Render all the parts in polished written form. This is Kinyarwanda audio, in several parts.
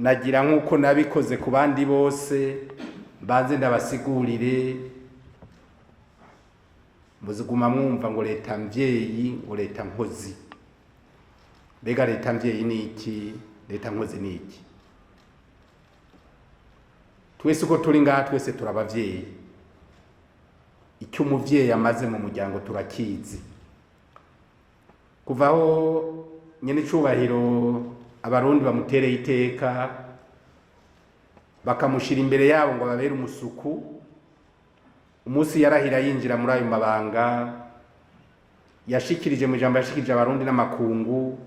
nagira nk'uko nabikoze ku bandi bose mbanze ndabasigurire muziguma mwumva ngo leta mvyeyi ngo leta nkozi. Mbega leta mvyeyi ni iki? Leta nkozi ni iki? Twese uko turi ngaha twese turabavyeyi. Icyo umuvyeyi amaze mu muryango turakizi. Kuvaho nyene cubahiro abarundi bamutereye iteka bakamushira imbere yabo ngo babere umusuku. Umunsi yarahira yinjira muri ayo mabanga yashikirije mu jambo yashikirije abarundi n'amakungu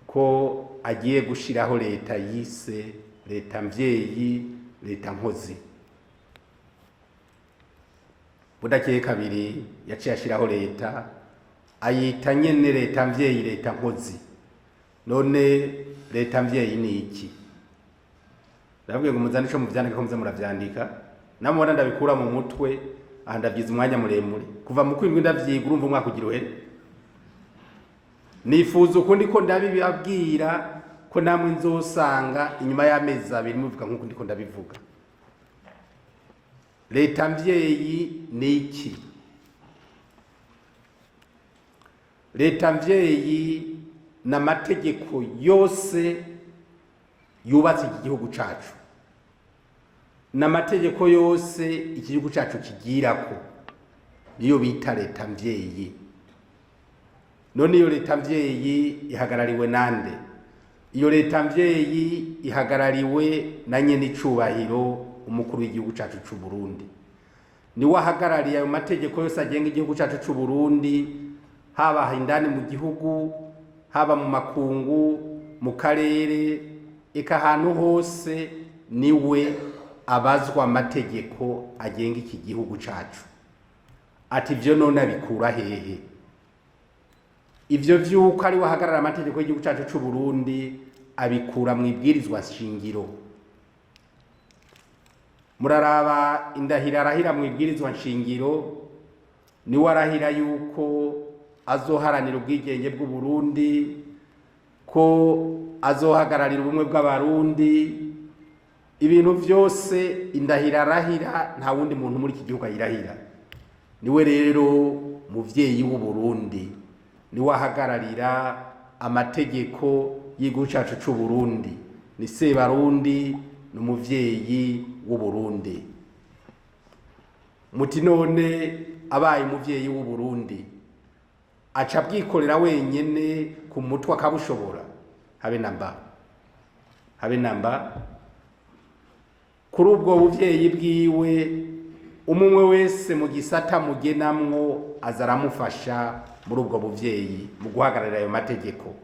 ko agiye gushiraho leta yise leta mvyeyi, leta nkozi. Budakeye kabiri yaciye ashiraho leta ayita nyene leta mvyeyi, leta nkozi. None leta mvyeyi ni iki? Ndabwiye ngo muzane ico muvyandika ko muze muravyandika. Namubona ndabikura mu mutwe ndavyiza umwanya muremure. Kuva mu kwindwi ndavyiga urumva umwaka ugira uhere. Nifuza uko ndiko ndabibabwira ko namwe nzosanga inyuma y'amezi abiri muvuga nk'uko ndiko ndabivuga. Leta mvyeyi ni iki? Leta mvyeyi n'amategeko yose yubatse iki gihugu cacu, n'amategeko yose iki gihugu cacu kigirako, niyo bita leta mvyeyi. None iyo leta mvyeyi ihagarariwe nande? Iyo leta mvyeyi ihagarariwe na nyene icubahiro umukuru w'igihugu cacu c'u Burundi. Niwe ahagarariye ayo mategeko yose agenga igihugu cacu c'u Burundi, haba indani mu gihugu, haba mu makungu, mu karere, eka ahantu hose niwe abazwa amategeko agenga iki gihugu cacu. Ati ivyo none abikura hehe? Ivyo vyuko ari wahagarara amategeko y'igihugu cacu c'u Burundi abikura mu ibwirizwa shingiro. Muraraba indahira arahira mu ibwirizwa shingiro, ni warahira yuko azoharanira ubwigenge bw'u Burundi, ko azohagararira ubumwe bw'abarundi. Ibintu vyose indahira arahira nta wundi muntu muri iki gihugu ayirahira. Niwe rero muvyeyi w'u Burundi, ni wahagararira amategeko y'igihugu cacu c'u Burundi. Ni Sebarundi, ni umuvyeyi w'u Burundi. Muti none abaye umuvyeyi w'u Burundi aca bwikorera wenyene ku mutwe akabushobora? Habe namba, habe namba. Kuri ubwo buvyeyi bwiwe umwe wese mu gisata mugenamwo azaramufasha muri ubwo buvyeyi mu guhagararira ayo mategeko.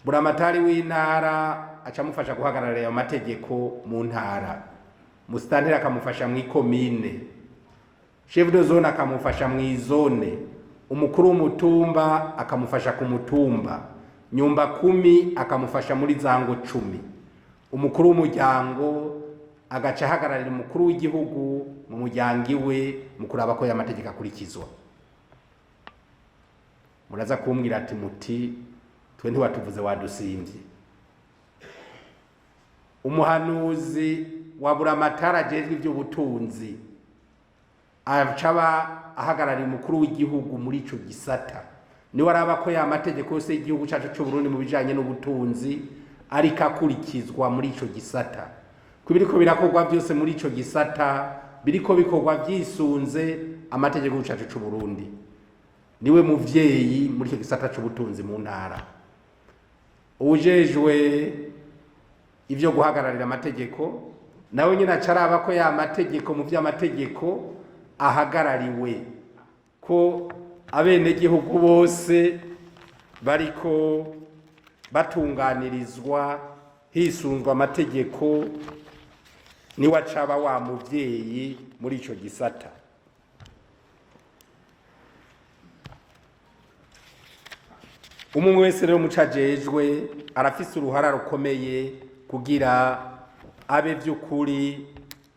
Buramatari w'intara acamufasha guhagararira ayo mategeko mu ntara, musitanteri akamufasha mu ikomine, chef de zone akamufasha mu izone, umukuru w'umutumba akamufasha ku mutumba, nyumba 10 akamufasha muri zango 10, umukuru w'umuryango agaca ahagararira umukuru w'igihugu mu muryango iwe mu kuraba ko y'amategeko akurikizwa. Muraza kumbwira ati muti twe ntiwatuvuze wadusimvye. Umuhanuzi wa Buramatari ajejwe ivy'ubutunzi acaba ahagararira umukuru w'igihugu muri ico gisata, ni waraba ko y'amategeko yose y'igihugu cacu c'u Burundi mu bijanye n'ubutunzi ariko akurikizwa muri ico gisata. Kubiriko birakorwa byose muri ico gisata biriko bikorwa vyisunze amategeko y'u cacu c'u Burundi. Niwe muvyeyi muri ico gisata c'ubutunzi mu ntara. Ujejwe ivyo guhagararira amategeko nawe nyine acaraba ko ya mategeko mu vy'amategeko ahagarariwe, ko abene gihugu bose bariko batunganirizwa hisunzwe amategeko. Ni wacaba wa muvyeyi muri ico gisata. Umwe wese rero mucajejwe arafise uruhara rukomeye kugira abe vy'ukuri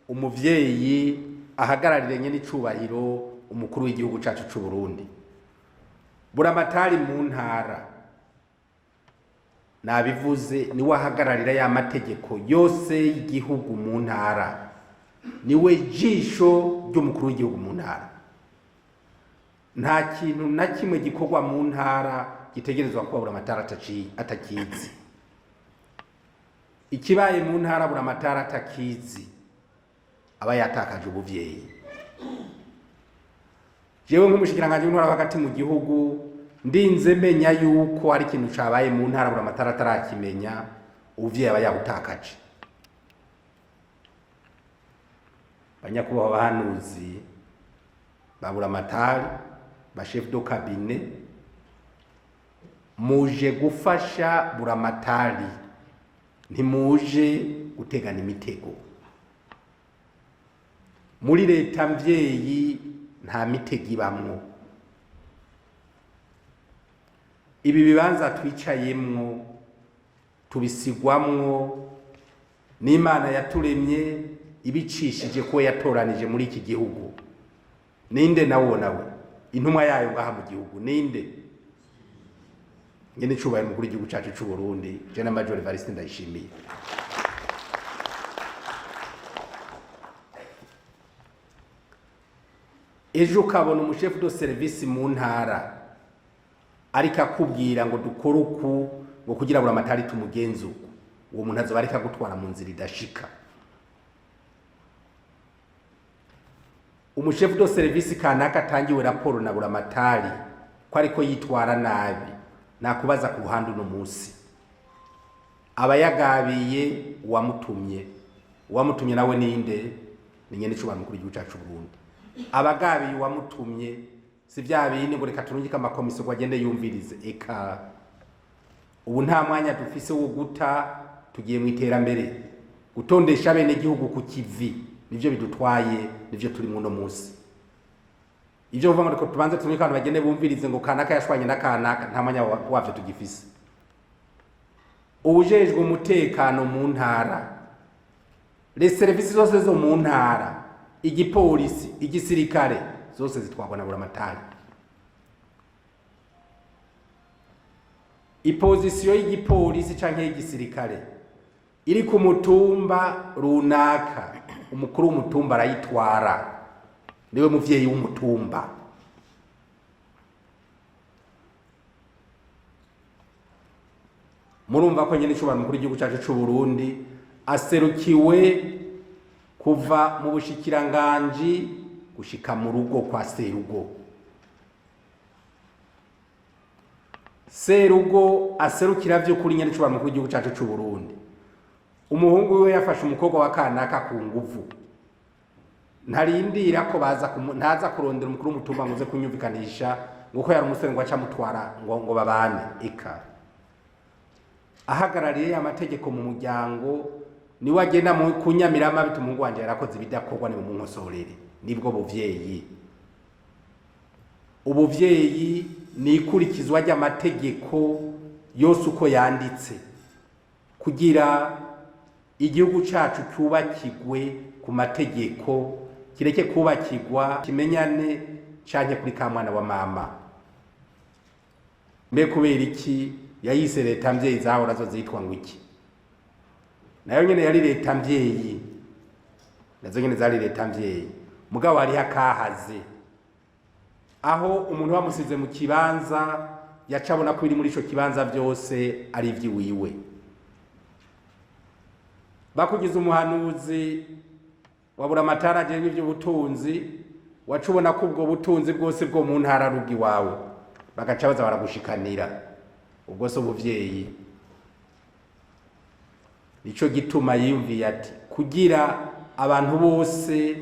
umuvyeyi ahagararire nyene icubahiro umukuru w'igihugu cacu c'u Burundi. Buramatari mu ntara nabivuze ni wahagararira ya mategeko yose y'igihugu mu ntara, niwe jisho ry'umukuru w'igihugu mu ntara. Nta kintu na kimwe gikorwa mu ntara gitegerezwa kuba buramatari atakizi. Ikibaye mu ntara buramatari atakizi aba yatakaje ubuvyeyi. Jewe nk'umushikiranganje w'intwara hagati mu gihugu ndinze menya yuko hari ikintu cabaye mu ntara buramatari atarakimenya, ubuvyeyi aba yabutakaje. Banyakubaho abahanuzi ba buramatari, ba chef de cabinet, muje gufasha buramatari, ntimuje gutegana imitego. Muri leta mvyeyi nta mitego ibamwo. Ibi bibanza twicayemwo tubisigwamwo n'Imana yaturemye ibicishije ko yatoranije muri iki gihugu. Ninde nawe intumwa yayo ngaha mu gihugu ninde? Ngene cubahiro mukuru w'igihugu cacu c'u Burundi, General Major Evariste Ndayishimiye. Ejo ukabona umushefu do service mu ntara ariko akubwira ngo dukore uku ngo kugira buramatari tumugenze uko, uwo muntu azoba ariko agutwara mu nzira idashika. Umushefu do service kanaka atangiwe raporo na buramatari ko ariko yitwara nabi, nakubaza ku ruhande uno munsi aba yagabiye uwamutumye nawe ninde? Ni nyene cubahiro mukuru w'igihugu cacu Burundi. Abagabiye uwamutumye si vya bindi ngo reka turungike amakomisiyo agende yumvirize. Eka ubu nta mwanya dufise wo guta, tugiye mu iterambere, gutondesha bene gihugu ku kivi, nivyo bidutwaye, nivyo turi mu no munsi. Ivyo uvuga ngo tubanze turungike abantu bagende bumvirize ngo kanaka yashwanye na kanaka, nta mwanya wavyo tugifise. Ubujejwe umutekano mu ntara, les services zose zo mu ntara, igipolisi, igisirikare, zose zitwagwa na buramatari. Ipozisiyo y'igipolisi canke y'igisirikare iri ku mutumba runaka, umukuru w'umutumba arayitwara, niwe muvyeyi w'umutumba. Murumva ko nyene cubahiro mukuru w'igihugu cacu c'u Burundi aserukiwe kuva mu bushikiranganji gushika mu rugo kwa serugo. Serugo aserukira vy'ukuri nyene cubahiro mukuru w'igihugu cacu c'u Burundi. Umuhungu wiwe yafashe umukobwa wa kanaka ku nguvu, ntarindira ko ntaza kurondera umukuru w'umutumba ngo uze kunyumvikanisha ngo ko yari umusore ngo aca mutwara ngo babane. Eka ahagarariye amategeko mu muryango niwe agenda mu kunyamirama bituma umuhungu wanje yarakoze ibidakorwa ni mu nkosorere. Nibwo buvyeyi. Ubuvyeyi ni ikurikizwa ry'amategeko yose uko yanditse, kugira igihugu cacu cyubakigwe ku mategeko, kireke kubakigwa kimenyane canke kuri ka mwana wa mama. Mbe kubera iki yayise leta mvyeyi zahora zo zitwa ngo iki? Nayo nyene yari leta mvyeyi, nazo nyene zari leta mvyeyi, mugabo hari hakahaze aho umuntu bamusize mu kibanza yacabona ko biri muri ico kibanza byose ari ivy'iwiwe. Bakugize umuhanuzi wa buramatari ajejwe ivy'ubutunzi, wacubona ko ubwo butunzi bwose bwo mu ntara rugi wawe, bagaca baza baragushikanira. Ubwo so buvyeyi. Nico gituma yiyumviye ati kugira abantu bose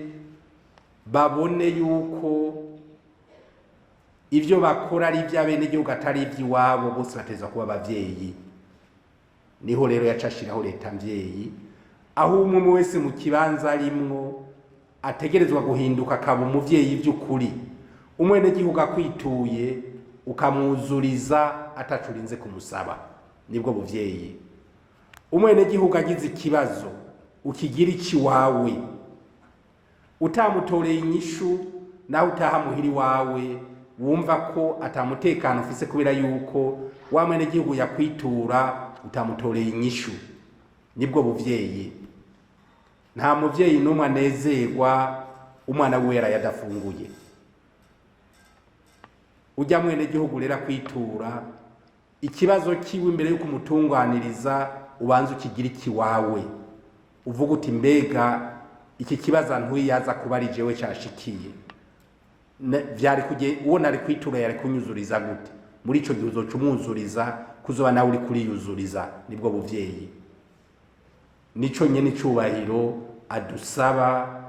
babone yuko ivyo bakora ari ivy'abene igihugu atari ivy'iwabo, bose batezwa kuba abavyeyi. Niho rero yacashiraho leta mvyeyi, aho umwe wese mu kibanza arimwo ategerezwa guhinduka akaba umuvyeyi vy'ukuri. Umwene gihugu akwituye ukamwuzuriza atacurinze kumusaba, nibwo buvyeyi. Umwene gihugu agize ikibazo ukigira iki wawe, utamutoreye inyishu nawe utaha muhiri wawe, wumva ko atamutekano ufise kubera yuko wa mwene gihugu yakwitura utamutoreye inyishu. Nibwo buvyeyi. Nta muvyeyi n'umwe anezerwa umwana wiwe yadafunguye. Ujya mwene gihugu rero kwitura ikibazo kiwe imbere yo kumutunganiriza, ubanza ukigira ikiwawe, uvuga uti mbega iki kibazo ntuyaza kuba ari jewe cyashikiye, vyari kuje uwo nari kwitura yari kunyuzuriza gute? Muri ico gihe uzoca umwuzuriza kuzoba nawe uri kuriyuzuriza. Nibwo buvyeyi. Nico nyene cubahiro adusaba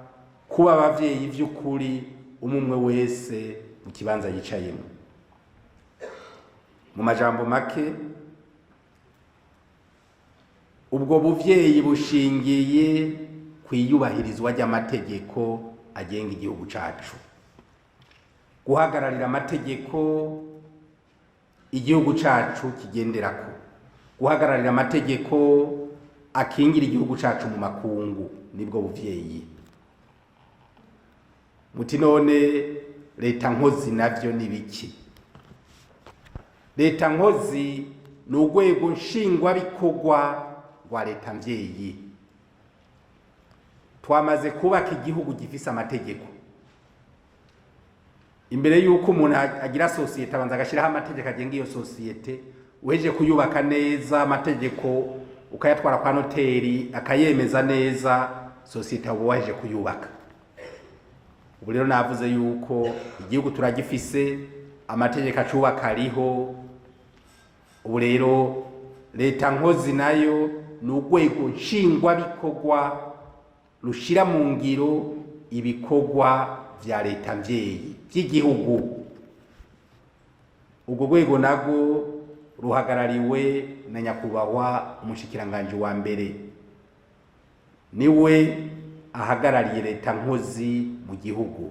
kuba abavyeyi vy'ukuri, umwe wese mu kibanza yicayemo. Mu majambo make, ubwo buvyeyi bushingiye kwiyubahirizwa ry'amategeko agenga igihugu cacu, guhagararira amategeko igihugu cacu kigenderako, guhagararira amategeko akingira igihugu cacu mu makungu. Nibwo buvyeyi. Muti none leta nkozi navyo ni biki? Leta nkozi ni urwego nshingwabikorwa rwa leta mvyeyi. Twamaze kubaka igihugu gifise amategeko. Imbere yuko umuntu agira sosiyete abanza agashiraho amategeko agenga iyo sosiyete. Uheje kuyubaka neza amategeko ukayatwara kwa noteri akayemeza neza, sosiyete abo waheje kuyubaka. Ubu rero navuze yuko igihugu turagifise, amategeko acubaka ariho. Ubu rero leta nkozi nayo ni urwego nshingwabikorwa rushira mu ngiro ibikorwa vya leta mvyeyi vy'igihugu. Ubwo rwego nago ruhagarariwe na nyakubahwa umushikiranganje wa mbere. Niwe ahagarariye leta nkozi mu gihugu,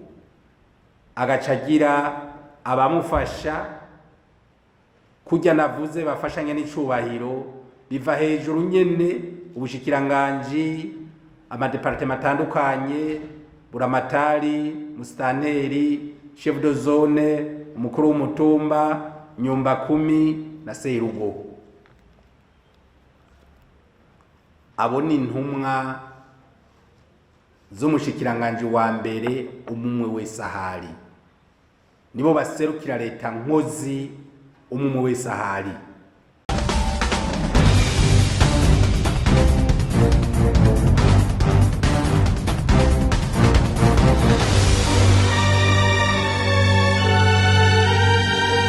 agacagira abamufasha kujya navuze bafashanya n'icubahiro biva hejuru nyene. Ubushikiranganje, amadepartement atandukanye, buramatari, musitanteri, chef de zone, umukuru w'umutumba, nyumba kumi na serugo. Abo ni intumwa z'umushikiranganje wa mbere umwe wese ahari. Nibo baserukira leta nkozi umwe wese ahari.